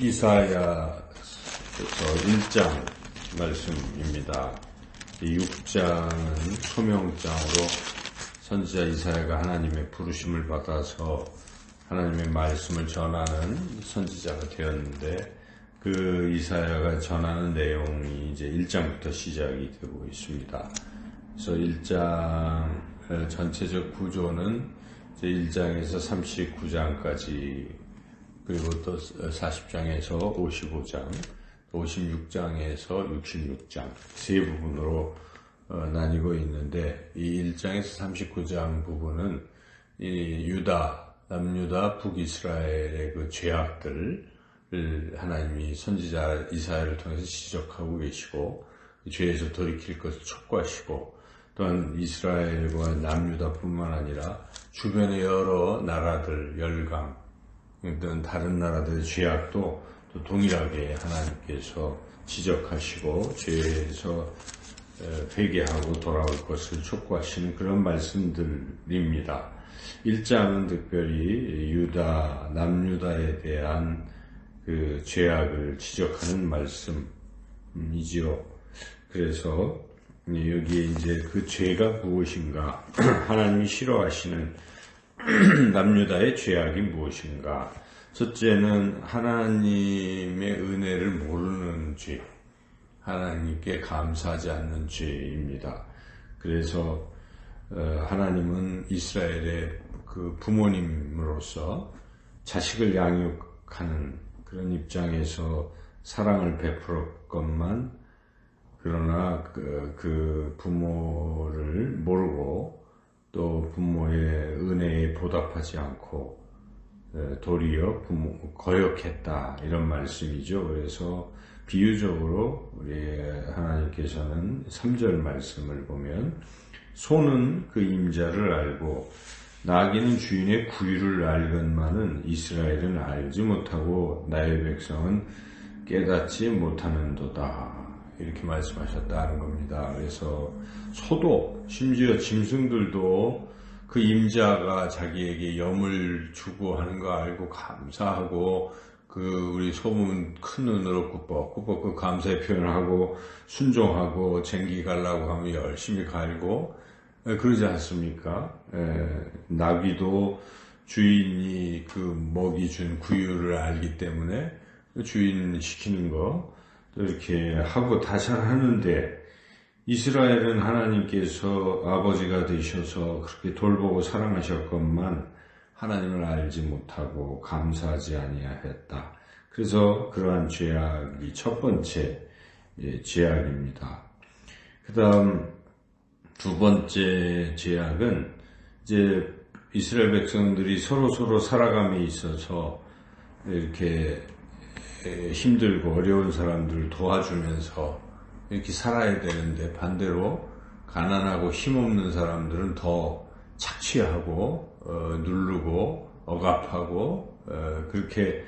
이사야서 1장 말씀입니다. 이 6장은 소명장으로 선지자 이사야가 하나님의 부르심을 받아서 하나님의 말씀을 전하는 선지자가 되었는데, 그 이사야가 전하는 내용이 이제 1장부터 시작이 되고 있습니다. 그래서 1장 전체적 구조는 이제 1장에서 39장까지, 그리고 또 40장에서 55장, 56장에서 66장 세 부분으로 나뉘고 있는데, 이 1장에서 39장 부분은 이 남유다, 북이스라엘의 그 죄악들을 하나님이 선지자 이사야를 통해서 지적하고 계시고, 죄에서 돌이킬 것을 촉구하시고, 또한 이스라엘과 남유다뿐만 아니라 주변의 여러 나라들, 열강, 또는 다른 나라들의 죄악도 또 동일하게 하나님께서 지적하시고 죄에서 회개하고 돌아올 것을 촉구하시는 그런 말씀들입니다. 1장은 특별히 남유다에 대한 그 죄악을 지적하는 말씀이지요. 그래서 여기에 이제 그 죄가 무엇인가, 하나님이 싫어하시는 남유다의 죄악이 무엇인가. 첫째는 하나님의 은혜를 모르는 죄, 하나님께 감사하지 않는 죄입니다. 그래서 하나님은 이스라엘의 그 부모님으로서 자식을 양육하는 그런 입장에서 사랑을 베풀었건만, 그러나 그 부모를 모르고 또 부모의 은혜에 보답하지 않고 도리어 거역했다, 이런 말씀이죠. 그래서 비유적으로 우리 하나님께서는 3절 말씀을 보면, 소는 그 임자를 알고 나귀는 주인의 구유를 알건만은 이스라엘은 알지 못하고 나의 백성은 깨닫지 못하는도다, 이렇게 말씀하셨다는 겁니다. 그래서 소도, 심지어 짐승들도 그 임자가 자기에게 염을 주고 하는 거 알고 감사하고, 우리 소문 큰 눈으로 꾸벅꾸벅 그 감사의 표현을 하고 순종하고 쟁기 갈라고 하면 열심히 갈고, 그러지 않습니까? 나귀도 주인이 그 먹이 준 구유를 알기 때문에 주인 시키는 거 또 이렇게 하고 다 잘하는데, 이스라엘은 하나님께서 아버지가 되셔서 그렇게 돌보고 사랑하셨건만 하나님을 알지 못하고 감사하지 아니하였다. 그래서 그러한 죄악이 첫 번째 죄악입니다. 그 다음 두 번째 죄악은 이제 이스라엘 백성들이 서로 살아감에 있어서 이렇게 힘들고 어려운 사람들을 도와주면서 이렇게 살아야 되는데, 반대로 가난하고 힘없는 사람들은 더 착취하고 누르고 억압하고 그렇게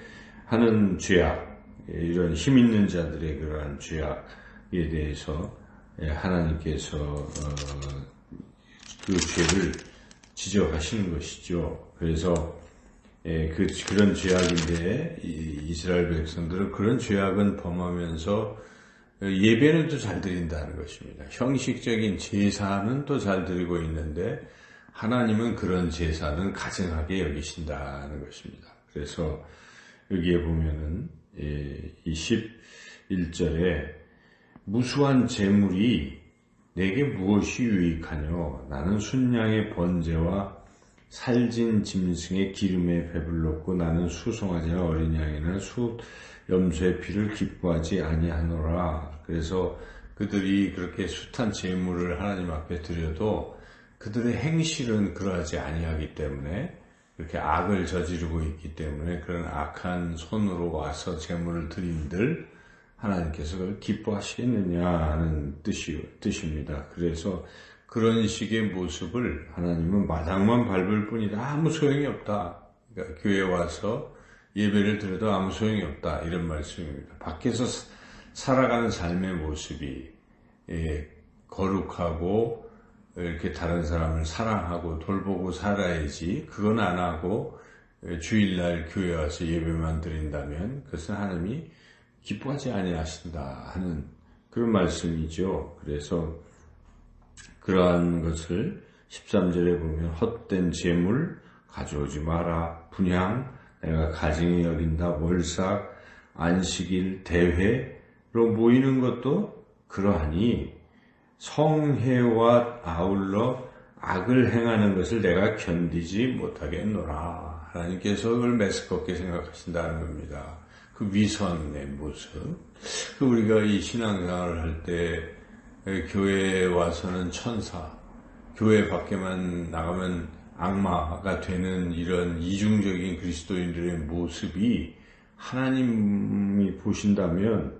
하는 죄악, 이런 힘 있는 자들의 그러한 죄악에 대해서 하나님께서 그 죄를 지적하시는 것이죠. 그래서 그런 죄악인데, 이스라엘 백성들은 그런 죄악은 범하면서 예배는 또 잘 드린다는 것입니다. 형식적인 제사는 또 잘 드리고 있는데, 하나님은 그런 제사는 가증하게 여기신다는 것입니다. 그래서 여기에 보면은 이 11절에 무수한 재물이 내게 무엇이 유익하뇨? 나는 순양의 번제와 살진 짐승의 기름에 배불렀고 나는 수송아지나 어린 양이나 염소의 피를 기뻐하지 아니하노라. 그래서 그들이 그렇게 숱한 재물을 하나님 앞에 드려도 그들의 행실은 그러하지 아니하기 때문에, 그렇게 악을 저지르고 있기 때문에 그런 악한 손으로 와서 재물을 드린들 하나님께서 그걸 기뻐하시겠느냐는 뜻입니다. 그래서 그런 식의 모습을 하나님은 마당만 밟을 뿐이다, 아무 소용이 없다. 그러니까 교회에 와서 예배를 드려도 아무 소용이 없다, 이런 말씀입니다. 밖에서 살아가는 삶의 모습이 거룩하고 이렇게 다른 사람을 사랑하고 돌보고 살아야지, 그건 안 하고 주일날 교회 와서 예배만 드린다면 그것은 하나님이 기뻐하지 아니하신다 하는 그런 말씀이죠. 그래서 그러한 것을 13절에 보면 헛된 재물 가져오지 마라. 분향 내가 가증히 여긴다. 월삭 안식일 대회로 모이는 것도 그러하니 성회와 아울러 악을 행하는 것을 내가 견디지 못하겠노라. 하나님께서 그걸 메스껍게 생각하신다는 겁니다. 그 위선의 모습. 우리가 이 신앙생활을 할 때 교회에 와서는 천사, 교회 밖에만 나가면 악마가 되는 이런 이중적인 그리스도인들의 모습이 하나님이 보신다면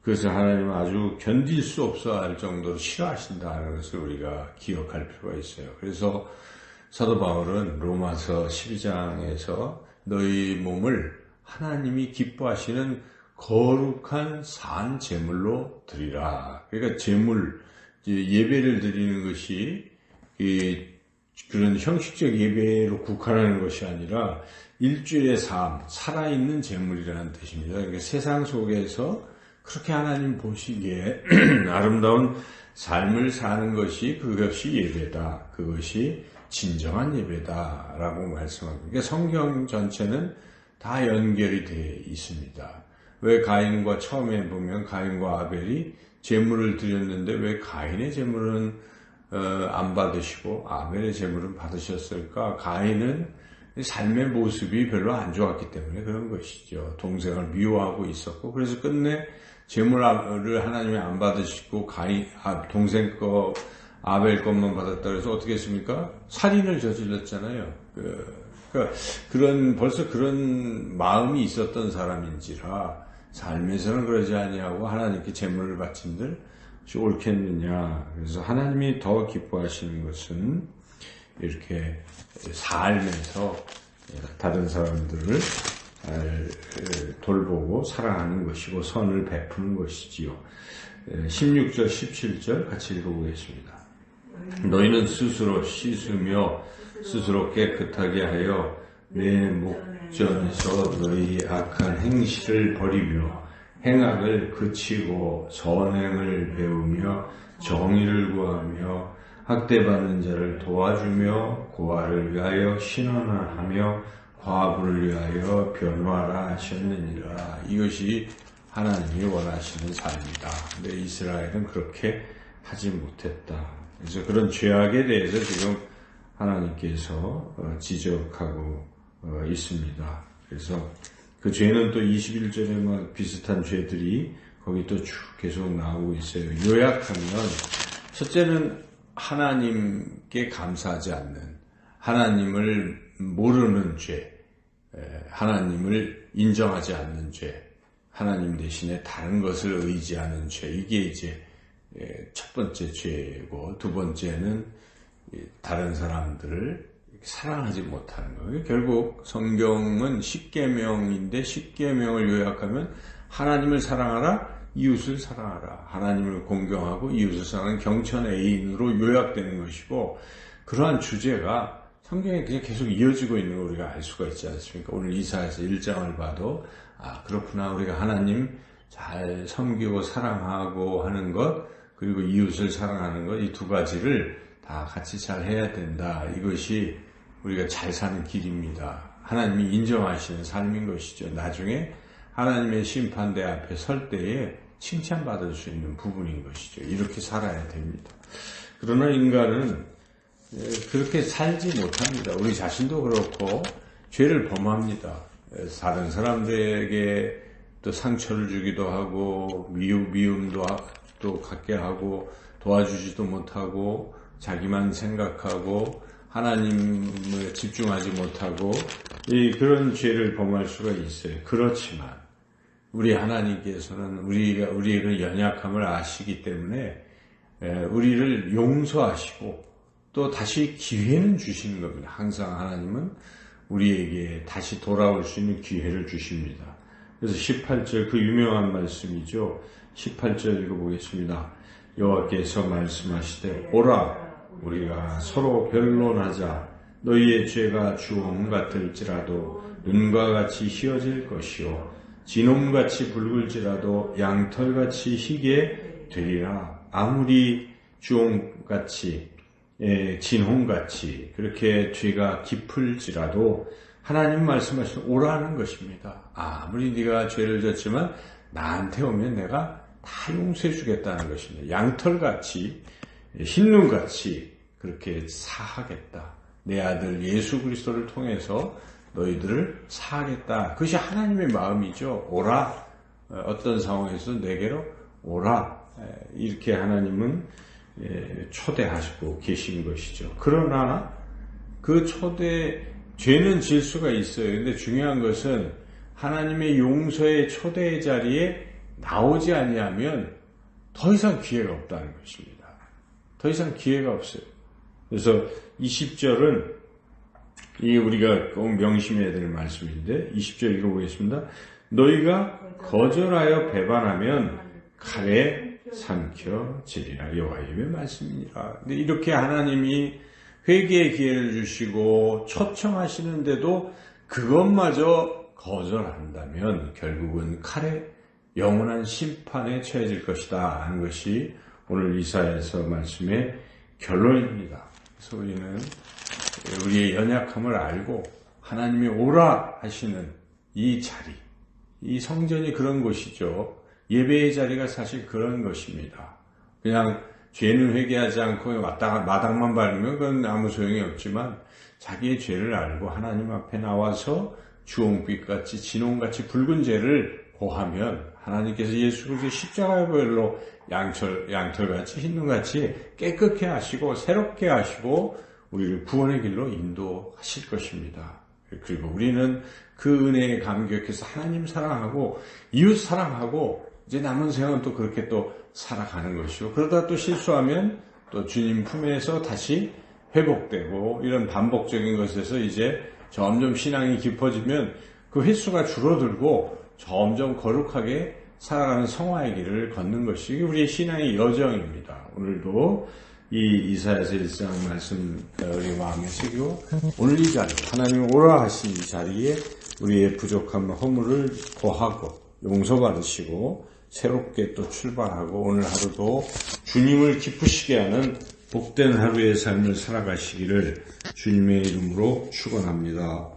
그것을 하나님은 아주 견딜 수 없어 할 정도로 싫어하신다는 것을 우리가 기억할 필요가 있어요. 그래서 사도 바울은 로마서 12장에서 너희 몸을 하나님이 기뻐하시는 거룩한 산 제물로 드리라. 그러니까 제물, 예배를 드리는 것이 그런 형식적 예배로 국한하는 것이 아니라 일주일의 삶, 살아있는 제물이라는 뜻입니다. 그러니까 세상 속에서 그렇게 하나님 보시기에 아름다운 삶을 사는 것이 그것이 예배다. 그것이 진정한 예배다라고 말씀합니다. 그러니까 성경 전체는 다 연결이 되어 있습니다. 왜 가인과 처음에 보면 가인과 아벨이 제물을 드렸는데 왜 가인의 제물은 안 받으시고 아벨의 제물은 받으셨을까? 가인은 삶의 모습이 별로 안 좋았기 때문에 그런 것이죠. 동생을 미워하고 있었고 그래서 끝내 제물을 하나님이 안 받으시고 동생 거 아벨 것만 받았다 그래서 어떻게 했습니까? 살인을 저질렀잖아요. 벌써 그런 마음이 있었던 사람인지라 삶에서는 그러지 아니하고 하나님께 제물을 바친들 옳겠느냐. 그래서 하나님이 더 기뻐하시는 것은 이렇게 삶에서 다른 사람들을 돌보고 사랑하는 것이고 선을 베푸는 것이지요. 16절 17절 같이 읽어보겠습니다. 너희는 스스로 씻으며 스스로 깨끗하게 하여 내 목전에서 너희 악한 행실을 버리며 행악을 그치고 선행을 배우며 정의를 구하며 학대받는 자를 도와주며 고아를 위하여 신원하며 과부를 위하여 변화라 하셨느니라. 이것이 하나님이 원하시는 삶이다. 근데 이스라엘은 그렇게 하지 못했다. 그래서 그런 죄악에 대해서 지금 하나님께서 지적하고 있습니다. 그래서 그 죄는 또 21절에 비슷한 죄들이 거기 또 쭉 계속 나오고 있어요. 요약하면 첫째는 하나님께 감사하지 않는, 하나님을 모르는 죄, 하나님을 인정하지 않는 죄, 하나님 대신에 다른 것을 의지하는 죄, 이게 이제 첫 번째 죄고, 두 번째는 다른 사람들을 사랑하지 못하는 거예요. 결국 성경은 십계명인데 십계명을 요약하면 하나님을 사랑하라, 이웃을 사랑하라. 하나님을 공경하고 이웃을 사랑하는 경천 애인으로 요약되는 것이고, 그러한 주제가 성경에 그냥 계속 이어지고 있는 걸 우리가 알 수가 있지 않습니까? 오늘 이사야서 1장을 봐도 그렇구나, 우리가 하나님 잘 섬기고 사랑하고 하는 것, 그리고 이웃을 사랑하는 것, 이 두 가지를 다 같이 잘 해야 된다. 이것이 우리가 잘 사는 길입니다. 하나님이 인정하시는 삶인 것이죠. 나중에 하나님의 심판대 앞에 설 때에 칭찬받을 수 있는 부분인 것이죠. 이렇게 살아야 됩니다. 그러나 인간은 그렇게 살지 못합니다. 우리 자신도 그렇고 죄를 범합니다. 다른 사람들에게 또 상처를 주기도 하고 미움도 또 갖게 하고 도와주지도 못하고 자기만 생각하고 하나님을 집중하지 못하고 그런 죄를 범할 수가 있어요. 그렇지만 우리 하나님께서는 우리의 그 연약함을 아시기 때문에 우리를 용서하시고 또 다시 기회는 주시는 겁니다. 항상 하나님은 우리에게 다시 돌아올 수 있는 기회를 주십니다. 그래서 18절 그 유명한 말씀이죠. 18절 읽어보겠습니다. 여호와께서 말씀하시되 오라 우리가 서로 변론하자 너희의 죄가 주홍 같을지라도 눈과 같이 희어질 것이요 진홍같이 붉을지라도 양털같이 희게 되리라. 아무리 주홍같이 진홍같이 그렇게 죄가 깊을지라도 하나님 말씀하신 오라는 것입니다. 아무리 네가 죄를 졌지만 나한테 오면 내가 다 용서해 주겠다는 것입니다. 양털같이 흰눈같이 그렇게 사하겠다. 내 아들 예수 그리스도를 통해서 너희들을 사하겠다. 그것이 하나님의 마음이죠. 오라. 어떤 상황에서 내게로 오라. 이렇게 하나님은 초대하시고 계신 것이죠. 그러나 그 죄는 질 수가 있어요. 근데 중요한 것은 하나님의 용서의 초대의 자리에 나오지 아니하면 더 이상 기회가 없다는 것입니다. 더 이상 기회가 없어요. 그래서 20절은 이게 우리가 꼭 명심해야 될 말씀인데 20절 읽어보겠습니다. 너희가 거절하여 배반하면 칼에 삼켜지리라. 여호와의 말씀이니라. 근데 이렇게 하나님이 회개의 기회를 주시고 초청하시는데도 그것마저 거절한다면 결국은 칼에 영원한 심판에 처해질 것이다 하는 것이 오늘 이사야서 말씀의 결론입니다. 그래서 우리는 우리의 연약함을 알고 하나님이 오라 하시는 이 자리, 이 성전이 그런 곳이죠. 예배의 자리가 사실 그런 것입니다. 그냥 죄는 회개하지 않고 마당만 밟으면 그건 아무 소용이 없지만 자기의 죄를 알고 하나님 앞에 나와서 주홍빛같이 진홍같이 붉은 죄를 고하면 하나님께서 예수 그리스도의 십자가의 보혈로 양털같이 흰눈같이 깨끗게 하시고 새롭게 하시고 우리를 구원의 길로 인도하실 것입니다. 그리고 우리는 그 은혜에 감격해서 하나님 사랑하고 이웃 사랑하고 이제 남은 생은 또 그렇게 또 살아가는 것이고 그러다 또 실수하면 또 주님 품에서 다시 회복되고 이런 반복적인 것에서 이제 점점 신앙이 깊어지면 그 횟수가 줄어들고 점점 거룩하게 살아가는 성화의 길을 걷는 것이 우리의 신앙의 여정입니다. 오늘도 이 이사야서 1장 말씀 우리 마음에 새기고 오늘 이 자리 하나님 오라 하신 이 자리에 우리의 부족함 허물을 고하고 용서받으시고 새롭게 또 출발하고 오늘 하루도 주님을 기쁘시게 하는 복된 하루의 삶을 살아가시기를 주님의 이름으로 축원합니다.